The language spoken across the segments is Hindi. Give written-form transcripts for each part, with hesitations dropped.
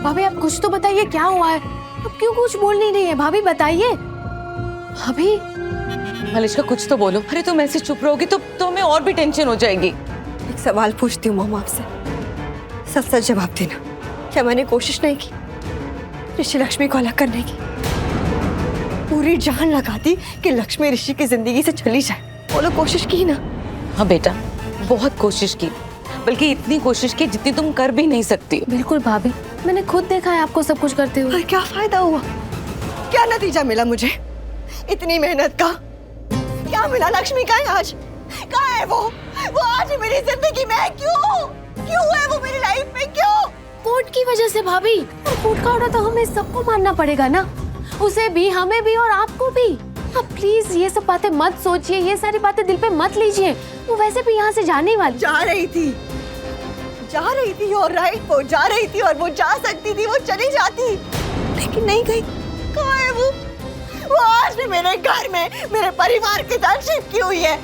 भाभी आप कुछ तो बताइए, क्या हुआ है? अब क्यों कुछ बोल नहीं रही है? भाभी बताइए। भाभी मलिश्का कुछ तो बोलो। अरे तुम ऐसे चुप रहोगी तो हमें और भी टेंशन हो जाएगी। एक सवाल पूछती हूँ मॉम आपसे, सच सच जवाब देना। क्या मैंने कोशिश नहीं की ऋषि लक्ष्मी को अलग करने की? पूरी जान लगा दी कि लक्ष्मी ऋषि की जिंदगी से चली जाए। बोलो कोशिश की ना? हाँ बेटा, बहुत कोशिश की, बल्कि इतनी कोशिश की जितनी तुम कर भी नहीं सकती। बिल्कुल भाभी, मैंने खुद देखा है आपको सब कुछ करते हुए। और क्या फायदा हुआ? क्या नतीजा मिला मुझे इतनी मेहनत का? क्या मिला? लक्ष्मी का है आज? कहाँ है वो आज मेरी जिंदगी में है? क्यों है वो मेरी लाइफ में? क्यों? कोर्ट की वजह से भाभी। कोर्ट का ऑर्डर तो हमें सबको मानना पड़ेगा ना, उसे भी, हमें भी और आपको भी। अब प्लीज ये सब बातें मत सोचिए, ये सारी बातें दिल पे मत लीजिए। वो वैसे भी यहाँ से जाने वाली। जा रही थी और राइट, वो जा रही थी और वो जा सकती थी, वो चली जाती, लेकिन नहीं गई। कहाँ है वो आज भी मेरे घर में मेरे परिवार के साथ चिपकी हुई है।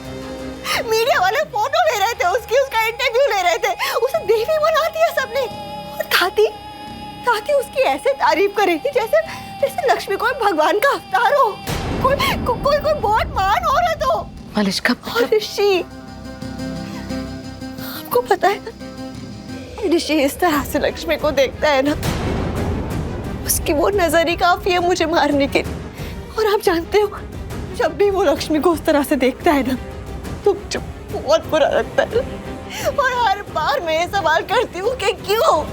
मीडिया वाले फोटो ले रहे थे उसका इंटरव्यू ले रहे थे, उसे देवी बना दिया सबने। और ताती उसकी ऐसे तारीफ कर रही थी जैसे लक्ष्मी कोई भगवान का अवतार हो, कोई बहुत महान औरत हो। मलिश्का और ऋषि, आपको पता है ऋषि इस तरह से लक्ष्मी को देखता है ना, उसकी वो नजर ही काफी है मुझे मारने के। और आप जानते हो, जब भी वो लक्ष्मी को उस तरह से देखता है ना, तो मुझे बहुत बुरा लगता है। और हर बार मैं ये सवाल करती हूँ कि क्यों?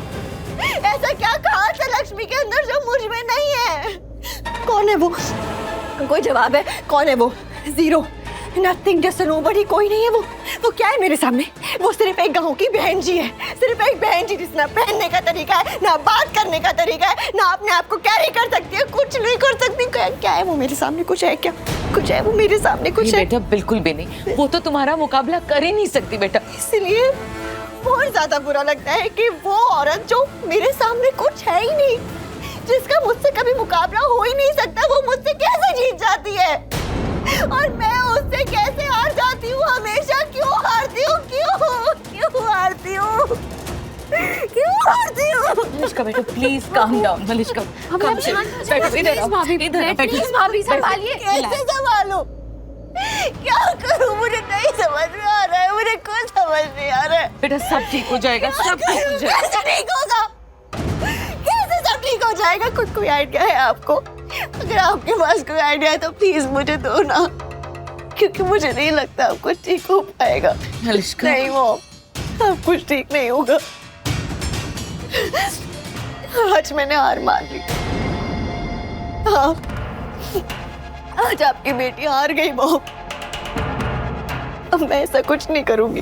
ऐसा क्या कहा था लक्ष्मी के अंदर जो मुझ में नहीं है? कौन है वो? कोई जवाब है? कौन है वो? Zero, nothing, just nobody. कोई नहीं है वो क्या है मेरे सामने? वो सिर्फ एक गांव की बहन जी है, सिर्फ एक बहन जी जिसना पहनने का तरीका है, ना बात करने का तरीका है, ना अपने आप को कैरी कर सकती है, कुछ नहीं कर सकती। क्या है वो मेरे सामने? कुछ है क्या? कुछ है वो मेरे सामने? कुछ है? बेटा बिल्कुल भी नहीं, वो तो तुम्हारा मुकाबला कर ही नहीं सकती बेटा। इसलिए बहुत ज्यादा बुरा लगता है कि वो औरत जो मेरे सामने कुछ है ही नहीं, जिसका मुझसे कभी मुकाबला हो ही नहीं सकता, वो मुझसे कैसे जीत जाती है और मैं उससे कैसे हार जाती हूँ हमेशा। क्यों हारती हूँ? क्यों हारती हूँ? मलिश्का बेटा please calm down. Malishka please भाभी संभालिए। कैसे संभालूं? क्या करूं? मुझे नहीं समझ में आ रहा है, मुझे कुछ समझ नहीं आ रहा है। बेटा सब ठीक हो जाएगा, सब ठीक हो जाएगा। कैसे ठीक होगा? कैसे सब ठीक हो जाएगा? कोई आइडिया है आपको? अगर आपके पास कोई आइडिया है तो प्लीज मुझे दो ना, क्योंकि मुझे नहीं लगता अब कुछ ठीक हो पाएगा। मलिश्का नहीं वो, अब कुछ ठीक नहीं होगा। आज मैंने हार मान ली। हाँ, आज आपकी बेटी हार गई मॉम। अब मैं ऐसा कुछ नहीं करूंगी।